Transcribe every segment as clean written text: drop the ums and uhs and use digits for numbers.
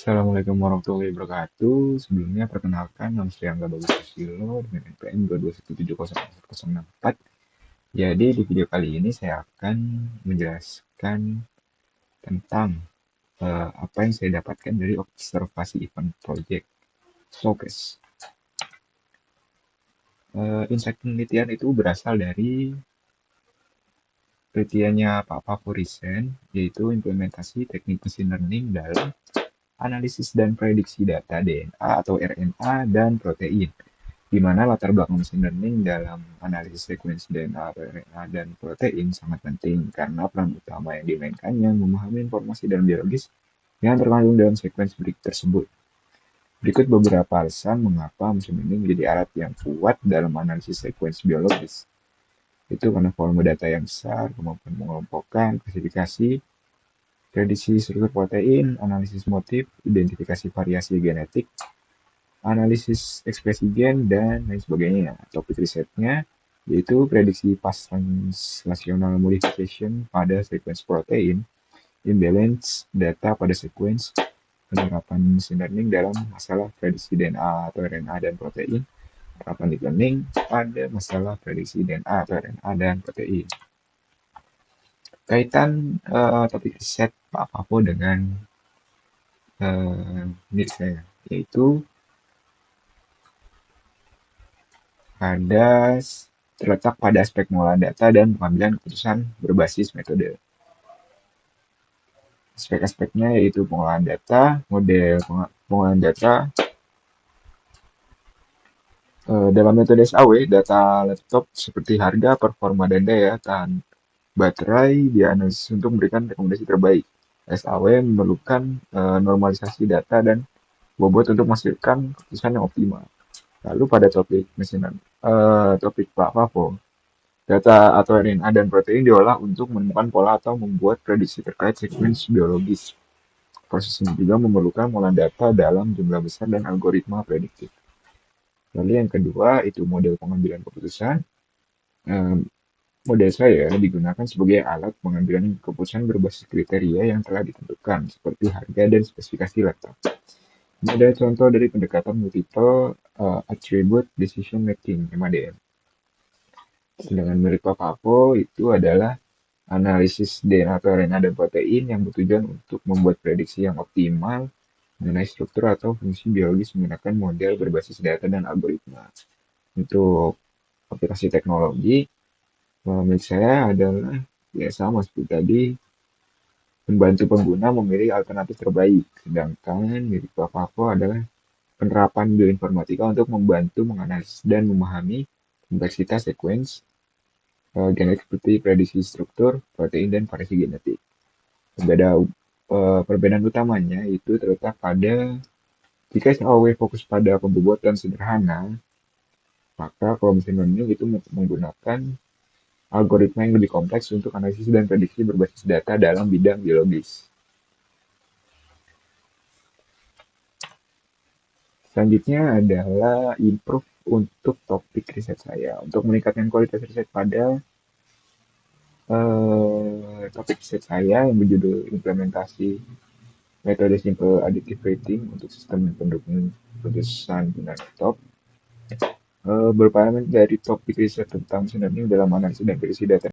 Assalamualaikum warahmatullahi wabarakatuh. Sebelumnya perkenalkan nama saya Angga Bagus Susilo dengan NPM 221701064. Jadi di video kali ini saya akan menjelaskan tentang apa yang saya dapatkan dari observasi event project Showcase. Insight penelitian itu berasal dari penelitiannya Pak Favorisen, yaitu implementasi teknik machine learning dalam analisis dan prediksi data DNA atau RNA dan protein, di mana latar belakang machine learning dalam analisis sekuensi DNA, RNA, dan protein sangat penting karena peran utama yang dimainkannya memahami informasi dalam biologis yang terkandung dalam sekuensi tersebut. Berikut beberapa alasan mengapa machine learning menjadi alat yang kuat dalam analisis sekuensi biologis. Itu karena volume data yang besar, kemampuan mengelompokkan, klasifikasi, prediksi struktur protein, analisis motif, identifikasi variasi genetik, analisis ekspresi gen, dan lain sebagainya. Topik risetnya yaitu prediksi pas translational modification pada sequence protein, imbalance data pada sequence, penerapan machine learning dalam masalah prediksi DNA atau RNA dan protein, penerapan deep learning pada masalah prediksi DNA atau RNA dan protein. Kaitan topik riset Pak Papo dengan niche saya, yaitu terletak pada aspek pengolahan data dan pengambilan keputusan berbasis metode. Aspek-aspeknya yaitu pengolahan data, model pengolahan data, dalam metode SAW, data laptop seperti harga, performa, dan daya tahan baterai dianalisis untuk memberikan rekomendasi terbaik. SAW memerlukan normalisasi data dan bobot untuk menghasilkan keputusan yang optimal. Lalu pada topik topik Pak Favo, data atau RNA dan protein diolah untuk menemukan pola atau membuat prediksi terkait sekuensi biologis. Proses ini juga memerlukan pengolahan data dalam jumlah besar dan algoritma prediktif. Lalu yang kedua itu model pengambilan keputusan. Model saya digunakan sebagai alat pengambilan keputusan berbasis kriteria yang telah ditentukan, seperti harga dan spesifikasi laptop. Ini adalah contoh dari pendekatan multiple attribute decision making (MADM). Sedangkan menurut Pak Pavo itu adalah analisis DNA atau RNA dan protein yang bertujuan untuk membuat prediksi yang optimal mengenai struktur atau fungsi biologis menggunakan model berbasis data dan algoritma. Untuk aplikasi teknologi, menurut saya adalah ya sama seperti tadi, membantu pengguna memilih alternatif terbaik. Sedangkan menurut Pak Pavo adalah penerapan bioinformatika untuk membantu menganalisis dan memahami kompleksitas sekuens genetik seperti prediksi struktur, protein, dan variasi genetik. Perbedaan utamanya itu terletak pada jika SAW fokus pada pembobotan sederhana, maka kalau machine learning itu menggunakan algoritma yang lebih kompleks untuk analisis dan prediksi berbasis data dalam bidang biologis. Selanjutnya adalah improve untuk topik riset saya. Untuk meningkatkan kualitas riset pada topik riset saya yang berjudul implementasi metode simple additive rating untuk sistem pendukung keputusan guna laptop. Berparameter dari topik riset tentang machine learning dalam analisis dan prediksi data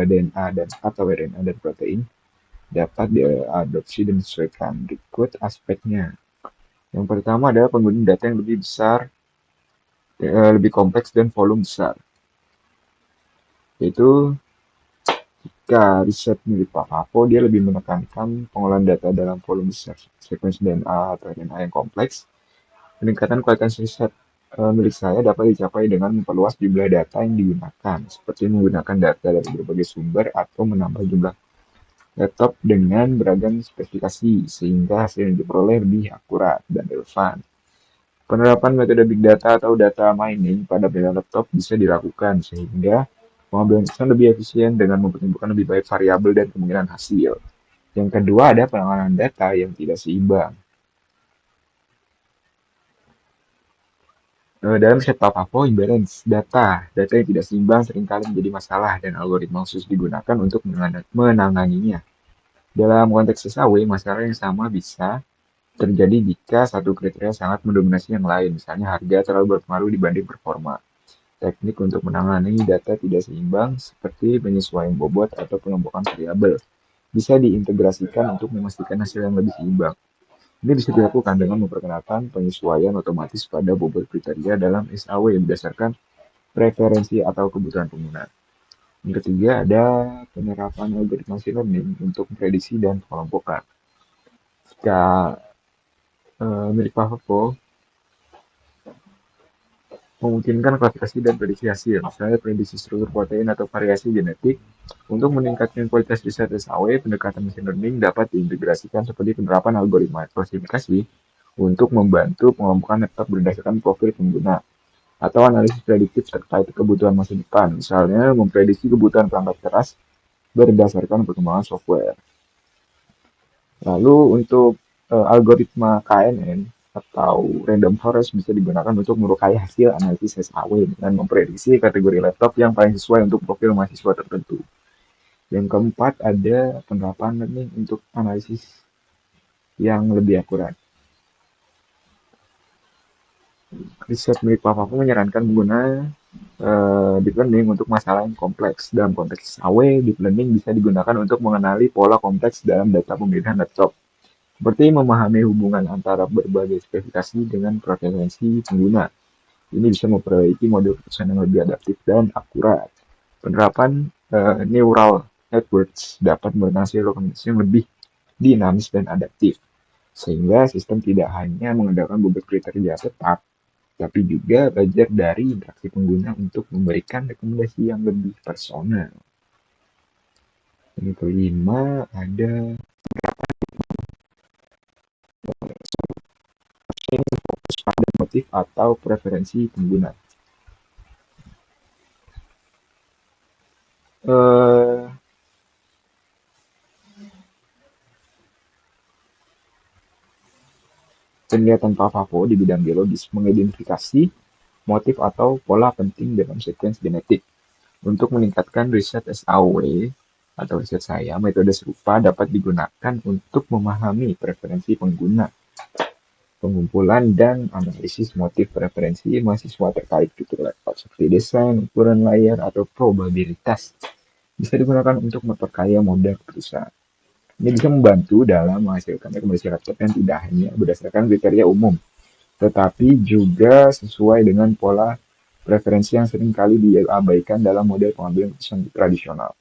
DNA dan atau RNA dan protein dapat diadopsi dan disesuaikan. Berikut aspeknya. Yang pertama adalah penggunaan data yang lebih besar, lebih kompleks dan volume besar. Yaitu jika riset milik Pak Pavo, dia lebih menekankan pengolahan data dalam volume besar, sekuensi DNA atau RNA yang kompleks. Peningkatan kualitas riset milik saya dapat dicapai dengan memperluas jumlah data yang digunakan, seperti menggunakan data dari berbagai sumber atau menambah jumlah laptop dengan beragam spesifikasi, sehingga hasil yang diperoleh lebih akurat dan relevan. Penerapan metode big data atau data mining pada laptop bisa dilakukan, sehingga pengambilan keputusan lebih efisien dengan mempertimbangkan lebih baik variabel dan kemungkinan hasil. Yang kedua ada penanganan data yang tidak seimbang. Dalam riset Pak Pavo, imbalance data yang tidak seimbang seringkali menjadi masalah dan algoritma khusus digunakan untuk menanganinya. Dalam konteks SAW, masalah yang sama bisa terjadi jika satu kriteria sangat mendominasi yang lain, misalnya harga terlalu berpengaruh dibanding performa. Teknik untuk menangani data tidak seimbang seperti penyesuaian bobot atau pengelompokan variabel bisa diintegrasikan untuk memastikan hasil yang lebih seimbang. Ini bisa dilakukan dengan memperkenalkan penyesuaian otomatis pada bobot kriteria dalam SAW berdasarkan preferensi atau kebutuhan pengguna. Yang ketiga ada penerapan algoritma machine learning untuk prediksi dan pengelompokan. Jika milik Pavlov memungkinkan klasifikasi dan prediksi hasil, misalnya prediksi struktur protein atau variasi genetik. Untuk meningkatkan kualitas riset SAW, pendekatan machine learning dapat diintegrasikan seperti penerapan algoritma klasifikasi untuk membantu pengelompokan network berdasarkan profil pengguna atau analisis prediktif terkait kebutuhan masa depan, misalnya memprediksi kebutuhan perangkat keras berdasarkan perkembangan software. Lalu untuk algoritma KNN atau random forest bisa digunakan untuk merukai hasil analisis SAW dan memprediksi kategori laptop yang paling sesuai untuk profil mahasiswa tertentu. Yang keempat ada penerapan learning untuk analisis yang lebih akurat. Riset milik Papaku menyarankan pengguna deep learning untuk masalah yang kompleks. Dalam konteks AW, deep learning bisa digunakan untuk mengenali pola kompleks dalam data pemilihan laptop, seperti memahami hubungan antara berbagai spesifikasi dengan preferensi pengguna. Ini bisa memperbaiki model keputusan yang lebih adaptif dan akurat. Penerapan neural networks dapat menghasilkan rekomendasi yang lebih dinamis dan adaptif, sehingga sistem tidak hanya mengandalkan beberapa kriteria tetap, tapi juga belajar dari interaksi pengguna untuk memberikan rekomendasi yang lebih personal. Yang kelima ada fokus pada motif atau preferensi pengguna. Eh, Penelitian Pavlov di bidang biologis mengidentifikasi motif atau pola penting dalam sekuens genetik. Untuk meningkatkan riset SAW atau riset saya, metode serupa dapat digunakan untuk memahami preferensi pengguna, pengumpulan dan analisis motif preferensi mahasiswa terkait fitur laptop seperti desain, ukuran layar, atau probabilitas. Bisa digunakan untuk memperkaya model keputusan. Ini bisa membantu dalam menghasilkan rekomendasi laptop yang tidak hanya berdasarkan kriteria umum, tetapi juga sesuai dengan pola preferensi yang sering kali diabaikan dalam model pengambilan keputusan tradisional.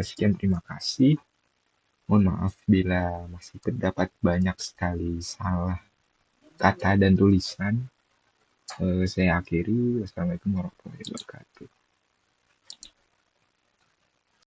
Sekian, terima kasih. Mohon maaf bila masih terdapat banyak sekali salah kata dan tulisan. Saya akhiri. Wassalamualaikum warahmatullahi wabarakatuh.